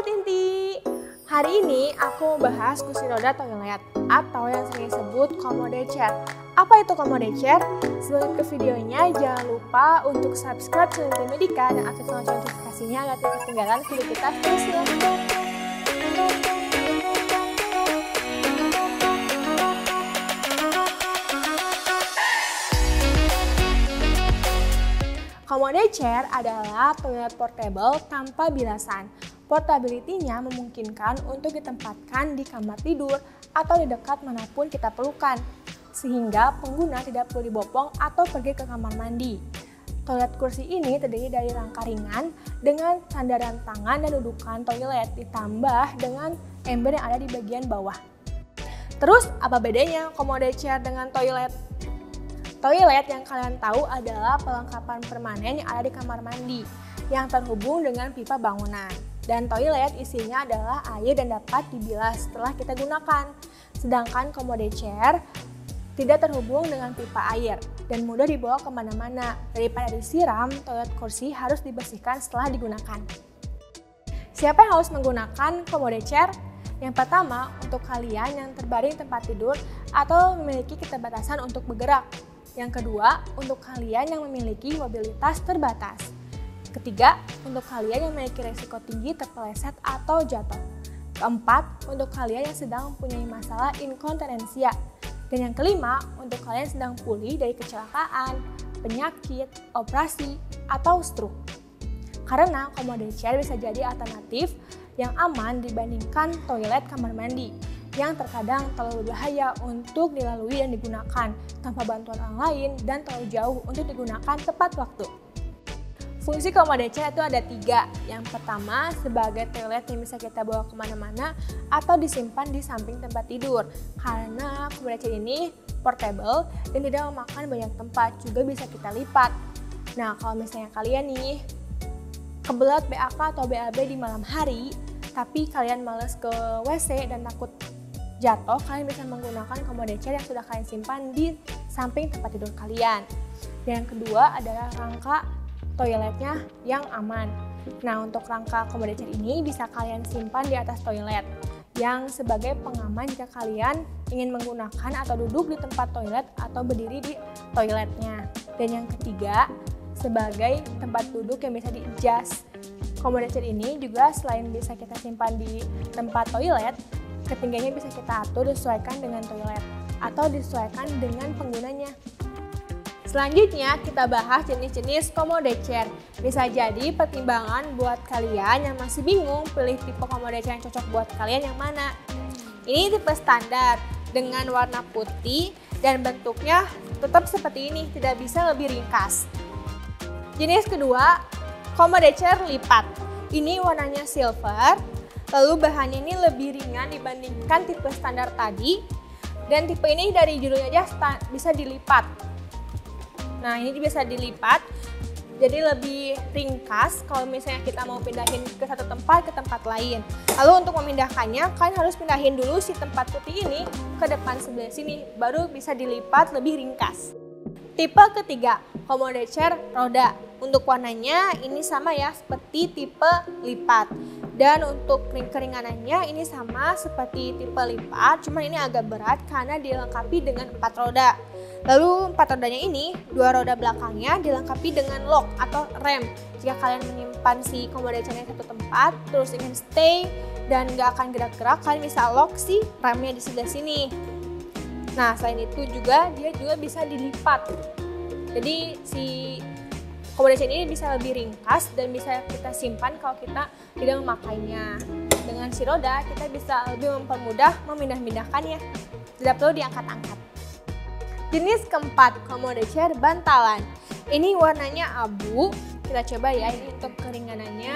Sobat Inti, hari ini aku mau bahas kursi roda toilet atau yang sering disebut commode chair. Apa itu commode chair? Sebelum ke videonya, jangan lupa untuk subscribe channel Inti Medika dan aktifkan lonceng notifikasinya agar tidak ketinggalan video kita seterusnya. Commode chair adalah toilet portable tanpa bilasan. Portability-nya memungkinkan untuk ditempatkan di kamar tidur atau di dekat manapun kita perlukan, sehingga pengguna tidak perlu dibopong atau pergi ke kamar mandi. Toilet kursi ini terdiri dari rangka ringan dengan sandaran tangan dan dudukan toilet, ditambah dengan ember yang ada di bagian bawah. Terus, apa bedanya commode chair dengan toilet? Toilet yang kalian tahu adalah perlengkapan permanen yang ada di kamar mandi yang terhubung dengan pipa bangunan. Dan toilet isinya adalah air dan dapat dibilas setelah kita gunakan. Sedangkan commode chair tidak terhubung dengan pipa air dan mudah dibawa kemana-mana. Daripada disiram, toilet kursi harus dibersihkan setelah digunakan. Siapa yang harus menggunakan commode chair? Yang pertama, untuk kalian yang terbaring tempat tidur atau memiliki keterbatasan untuk bergerak. Yang kedua, untuk kalian yang memiliki mobilitas terbatas. Ketiga, untuk kalian yang memiliki risiko tinggi terpeleset atau jatuh. Keempat, untuk kalian yang sedang mempunyai masalah inkontinensia. Dan yang kelima, untuk kalian yang sedang pulih dari kecelakaan, penyakit, operasi, atau stroke. Karena commode chair bisa jadi alternatif yang aman dibandingkan toilet kamar mandi yang terkadang terlalu berbahaya untuk dilalui dan digunakan tanpa bantuan orang lain dan terlalu jauh untuk digunakan tepat waktu. Fungsi commode chair itu ada 3. Yang pertama, sebagai toilet yang bisa kita bawa kemana-mana atau disimpan di samping tempat tidur. Karena commode chair ini portable dan tidak memakan banyak tempat, juga bisa kita lipat. Nah, kalau misalnya kalian nih kebelet BAK atau BAB di malam hari, tapi kalian males ke WC dan takut jatuh, kalian bisa menggunakan commode chair yang sudah kalian simpan di samping tempat tidur kalian. Dan yang kedua adalah rangka toiletnya yang aman. Nah, untuk rangka commode chair ini bisa kalian simpan di atas toilet yang sebagai pengaman jika kalian ingin menggunakan atau duduk di tempat toilet atau berdiri di toiletnya. Dan yang ketiga, sebagai tempat duduk yang bisa di-adjust. Commode chair ini juga selain bisa kita simpan di tempat toilet, ketinggiannya bisa kita atur disesuaikan dengan toilet atau disesuaikan dengan penggunanya. Selanjutnya kita bahas jenis-jenis commode chair. Bisa jadi pertimbangan buat kalian yang masih bingung pilih tipe commode chair yang cocok buat kalian yang mana. Ini tipe standar dengan warna putih dan bentuknya tetap seperti ini, tidak bisa lebih ringkas. Jenis kedua, commode chair lipat. Ini warnanya silver. Lalu bahannya ini lebih ringan dibandingkan tipe standar tadi. Dan tipe ini dari judulnya aja bisa dilipat. Nah, ini bisa dilipat. Jadi lebih ringkas kalau misalnya kita mau pindahin ke satu tempat ke tempat lain. Lalu untuk memindahkannya, kalian harus pindahin dulu si tempat putih ini ke depan sebelah sini. Baru bisa dilipat lebih ringkas. Tipe ketiga, commode chair roda. Untuk warnanya ini sama ya, seperti tipe lipat. Dan untuk keringanannya ini sama seperti tipe lipat, cuma ini agak berat karena dilengkapi dengan 4 roda. Lalu 4 rodanya ini, 2 roda belakangnya dilengkapi dengan lock atau rem. Jika kalian menyimpan si commode chair di satu tempat, terus ingin stay dan nggak akan gerak-gerak, kalian bisa lock si remnya di sebelah sini. Nah, selain itu juga dia juga bisa dilipat. Jadi si commode chair ini bisa lebih ringkas dan bisa kita simpan kalau kita tidak memakainya. Dengan si roda kita bisa lebih mempermudah memindah-mindahkannya. Tidak perlu diangkat-angkat. Jenis keempat, commode chair bantalan. Ini warnanya abu. Kita coba ya, ini untuk keringanannya.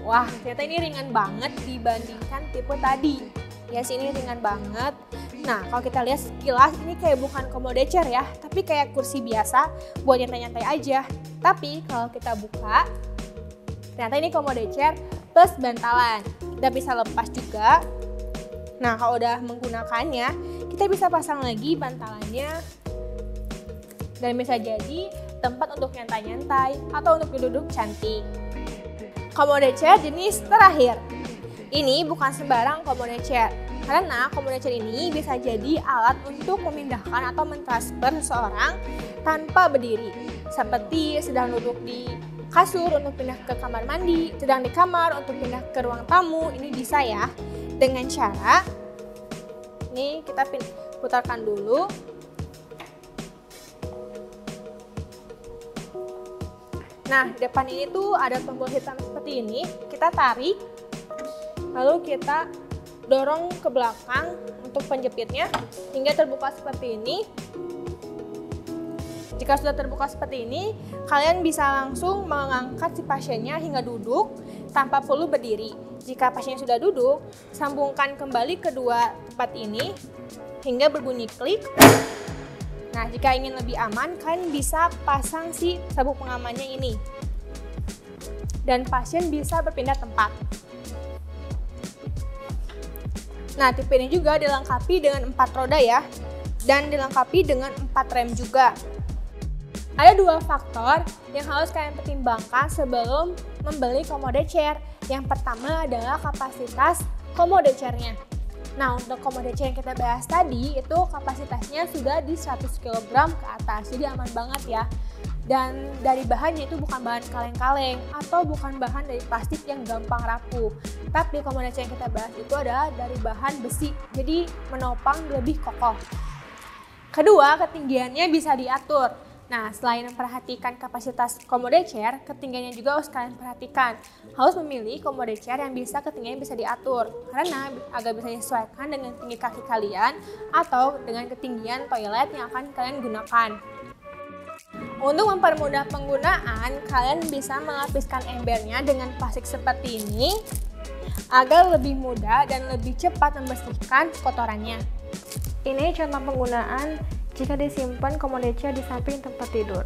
Wah, ternyata ini ringan banget dibandingkan tipe tadi. Ya sih, ini ringan banget. Nah, kalau kita lihat sekilas ini kayak bukan commode chair ya, tapi kayak kursi biasa buat nyantai-nyantai aja. Tapi kalau kita buka, ternyata ini commode chair plus bantalan. Kita bisa lepas juga. Nah, kalau udah menggunakannya, kita bisa pasang lagi bantalannya. Dan bisa jadi tempat untuk nyantai-nyantai atau untuk duduk cantik. Komodo chair jenis terakhir. Ini bukan sembarang komodo chair, karena komodo chair ini bisa jadi alat untuk memindahkan atau mentransfer seseorang tanpa berdiri. Seperti sedang duduk di kasur untuk pindah ke kamar mandi, sedang di kamar untuk pindah ke ruang tamu, ini bisa ya. Dengan cara, ini kita putarkan dulu. Nah, di depan ini tuh ada tombol hitam seperti ini, kita tarik, lalu kita dorong ke belakang untuk penjepitnya hingga terbuka seperti ini. Jika sudah terbuka seperti ini, kalian bisa langsung mengangkat si pasiennya hingga duduk tanpa perlu berdiri. Jika pasiennya sudah duduk, sambungkan kembali kedua tempat ini hingga berbunyi klik. Nah, jika ingin lebih aman, kalian bisa pasang si sabuk pengamannya ini. Dan pasien bisa berpindah tempat. Nah, tipe ini juga dilengkapi dengan 4 roda ya. Dan dilengkapi dengan 4 rem juga. Ada 2 faktor yang harus kalian pertimbangkan sebelum membeli komodo chair. Yang pertama adalah kapasitas komodo chairnya. Nah, untuk komodo chair yang kita bahas tadi, itu kapasitasnya sudah di 100 kg ke atas, jadi aman banget ya. Dan dari bahannya itu bukan bahan kaleng-kaleng atau bukan bahan dari plastik yang gampang rapuh. Tapi komodo chair yang kita bahas itu adalah dari bahan besi, jadi menopang lebih kokoh. Kedua, ketinggiannya bisa diatur. Nah, selain memperhatikan kapasitas komodo chair, ketinggiannya juga harus kalian perhatikan. Harus memilih komodo chair yang ketinggiannya bisa diatur, karena agar bisa disesuaikan dengan tinggi kaki kalian atau dengan ketinggian toilet yang akan kalian gunakan. Untuk mempermudah penggunaan, kalian bisa melapiskan embernya dengan plastik seperti ini agar lebih mudah dan lebih cepat membersihkan kotorannya. Ini contoh penggunaan jika disimpan komodo chair di samping tempat tidur.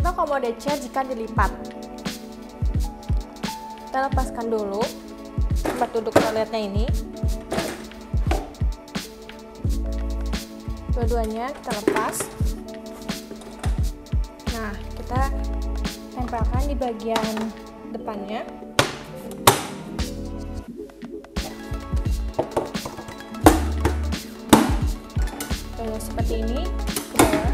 Contoh komodo chair jika dilipat. Kita lepaskan dulu tempat duduk toiletnya ini. Dua-duanya kita lepas. Nah, kita tempelkan di bagian depannya. Terus seperti ini ke bawah.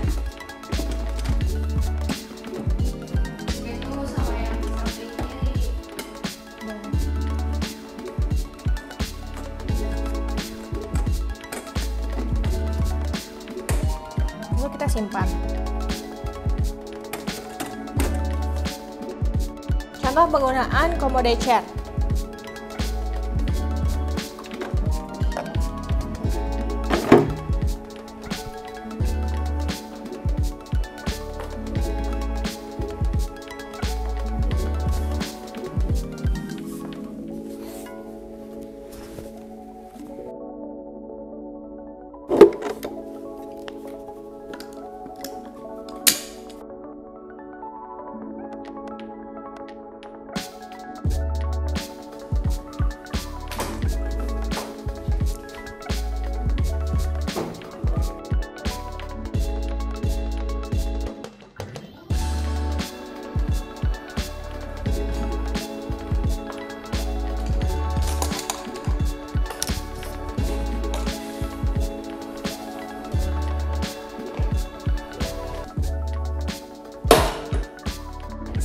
Lalu kita simpan. Contoh penggunaan komodo chair.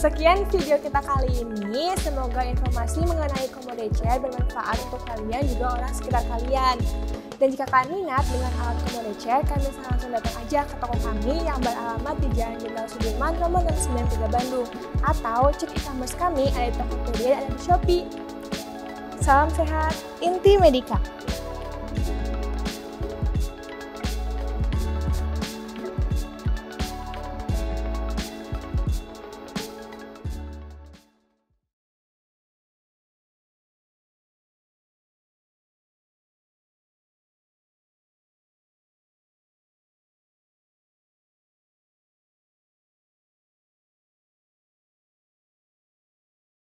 Sekian video kita kali ini, semoga informasi mengenai komodo chair bermanfaat untuk kalian juga orang sekitar kalian. Dan jika kalian minat dengan alat komodo chair, kalian bisa langsung datang aja ke toko kami yang beralamat di Jalan Jenderal Sudirman nomor 93 Bandung. Atau cek e-commerce kami ada di Tokopedia dan ada di Shopee. Salam sehat, Inti Medika.